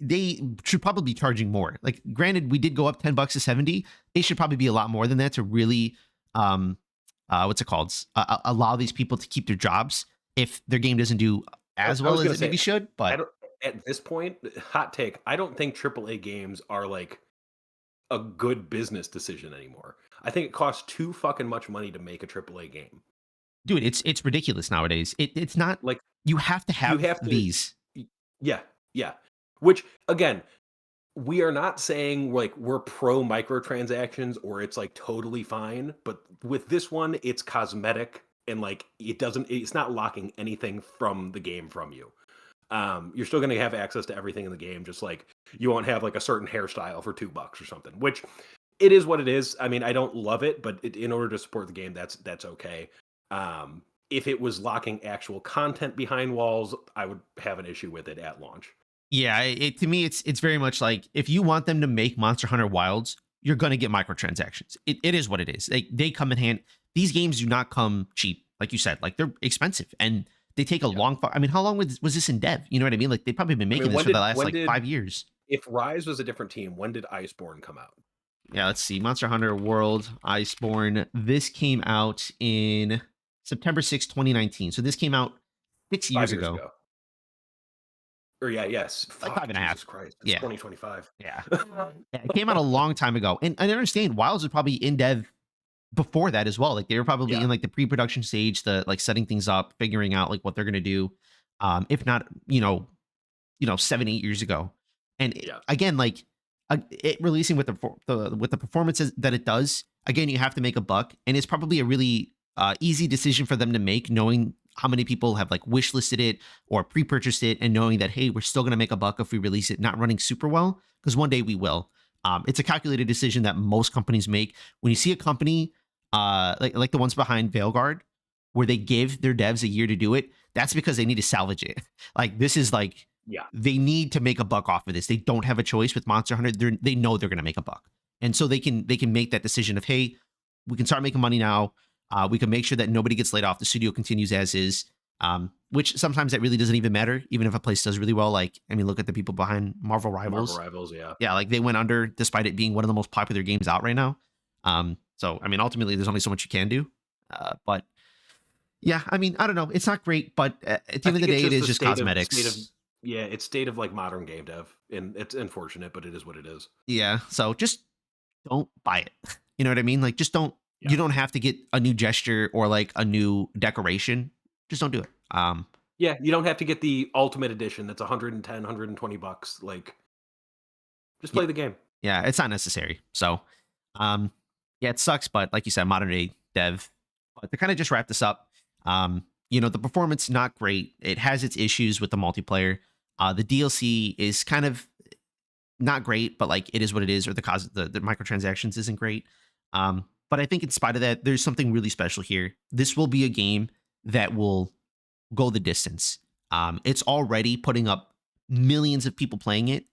They should probably be charging more. Like, granted, we did go up $10 to 70. They should probably be a lot more than that to really, what's it called? Allow these people to keep their jobs. if their game doesn't do as I well was as gonna it say, maybe should. I But don't at this point, hot take, I don't think AAA games are, like, a good business decision anymore. I think it costs too fucking much money to make a AAA game. dude, it's ridiculous nowadays. It's not. Like, You have to you have have to these. y yeah, yeah. Which, again, we are not saying, like, we're pro microtransactions or it's, like, totally fine, but with this one, it's cosmetic and, like, it's not locking anything from the game from you. You're still gonna have access to everything in the game, just like you won't have like a certain hairstyle for $2 or something, which it is what it is. I mean, I don't love it, but in order to support the game, that's okay. If it was locking actual content behind walls, I would have an issue with it at launch. Yeah, to me, it's very much like if you want them to make Monster Hunter Wilds, you're gonna get microtransactions. It is what it is. They come in hand. These games do not come cheap, like you said. Like they're expensive and they take a Yeah. long. I mean, how long was this in dev? You know what I mean? Like they've probably been I making mean, this when for the did last when like did 5 years. if Rise was a different team, when did Iceborne come out? Yeah, let's see. Monster Hunter World Iceborne. This came out in September 6th, 2019. So this came out 6 years 5 years ago, ago. Or yeah, yes. like five Fuck, and a Jesus half. Christ. It's Yeah, 2025. yeah. Yeah, it came out a long time ago, and I understand Wilds was probably in dev before that as well. Like they were probably Yeah, in like the pre-production stage, the like setting things up, figuring out like what they're gonna do. If not, 7 8 years ago. And yeah. again, like it releasing with with the performances that it does. Again, you have to make a buck, and it's probably a really easy decision for them to make, knowing how many people have like wish listed it or pre-purchased it, and knowing that hey, we're still going to make a buck if we release it not running super well, because one day we will. It's a calculated decision that most companies make. When you see a company like the ones behind Veilguard, where they give their devs a year to do it, that's because they need to salvage it. Like this is like Yeah. they need to make a buck off of this. They don't have a choice with Monster Hunter. They know they're going to make a buck, and so they can make that decision of hey, we can start making money now. We can make sure that nobody gets laid off. The studio continues as is. Which sometimes that really doesn't even matter, even if a place does really well. Like I mean, look at the people behind Marvel Marvel Rivals. Rivals, yeah. Yeah, like they went under despite it being one of the most popular games out right now. So I mean, ultimately, there's only so much you can do. But yeah, I mean, I don't know. It's not great, but at the I end of the think it's day, it just is the just state of cosmetics. yeah, it's state of like modern game dev, and it's unfortunate, but it is what it is. Yeah, so just don't buy it. You know what I mean? Like, just don't. Yeah, You don't have to get a new gesture or like a new decoration. Just don't do it. yeah. You don't have to get the ultimate edition. That's 110, $120. Like, just Yeah, play the game. yeah, it's not necessary. So, um, yeah, it sucks, but like you said, modern day dev. But to kind of just wrap this up, the performance not great. It has its issues with the multiplayer. The DLC is kind of not great, but like it is what it is, or the microtransactions isn't great. But I think in spite of that, there's something really special here. This will be a game that will go the distance. It's already putting up millions of people playing it.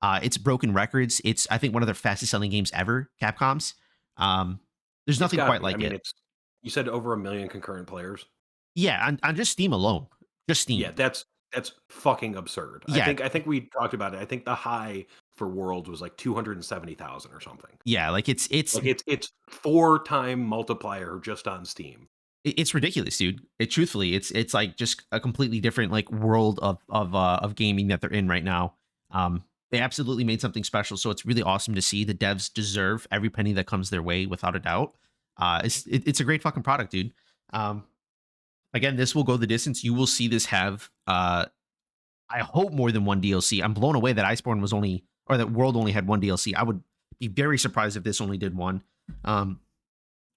It's broken records. It's I think one of their fastest selling games ever. Capcom's. Um, there's It's nothing got to quite be. I like mean, it. it's you said over 1 million concurrent players. Yeah, on just Steam alone, just Yeah, Steam. that's fucking absurd. I Yeah, think I think we talked about it. I think the high for Worlds was like 270,000 or something. yeah, like Like it's 4-time multiplier just on Steam. it's ridiculous, dude. Truthfully, it's like just a completely different like world of gaming that they're in right now. They absolutely made something special, so it's really awesome to see. The devs deserve every penny that comes their way, without a doubt. It's a great fucking product, dude. Um, Again, this will go the distance. You will see this have I hope more than one DLC. I'm blown away that Iceborne was only or that World only had one DLC. I would be very surprised if this only did one. Um,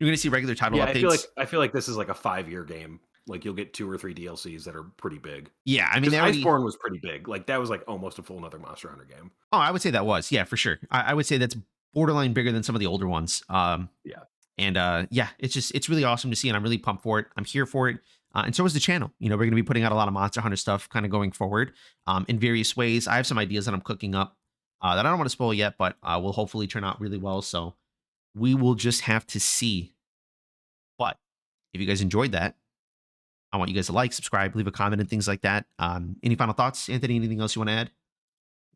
you're going to see regular title Yeah, updates. I feel like this is like a 5-year game. Like you'll get 2 or 3 DLCs that are pretty big. Yeah, I mean Because they already. Iceborne was pretty big. Like that was like almost a full another Monster Hunter game. Oh, I would say that was, yeah, for sure. I would say that's borderline bigger than some of the older ones. Yeah. And yeah, it's really awesome to see, and I'm really pumped for it. I'm here for it. And so is the channel. We're going to be putting out a lot of Monster Hunter stuff kind of going forward in various ways. I have some ideas that I'm cooking up that I don't want to spoil yet, but will hopefully turn out really well. So we will just have to see. But if you guys enjoyed that, I want you guys to like, subscribe, leave a comment, and things like that. Any final thoughts, Anthony? Anything else you want to add?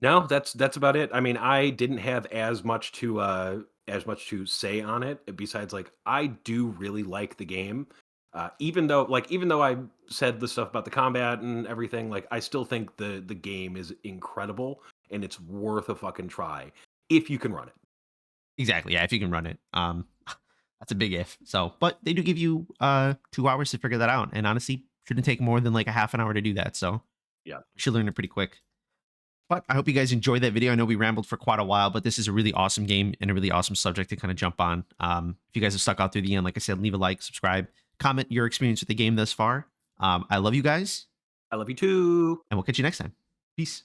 No, that's about it. I mean, I didn't have as much to say on it besides like I do really like the game. Even though I said the stuff about the combat and everything, like I still think the game is incredible and it's worth a fucking try if you can run it. Exactly. Yeah, if you can run it. That's a big if. So, but they do give you 2 hours to figure that out. And honestly, shouldn't take more than like a half an hour to do that. So you Yeah. should learn it pretty quick. But I hope you guys enjoyed that video. I know we rambled for quite a while, but this is a really awesome game and a really awesome subject to kind of jump on. If you guys have stuck out through the end, like I said, leave a like, subscribe, comment your experience with the game thus far. I love you guys, I love you too. and we'll catch you next time. Peace.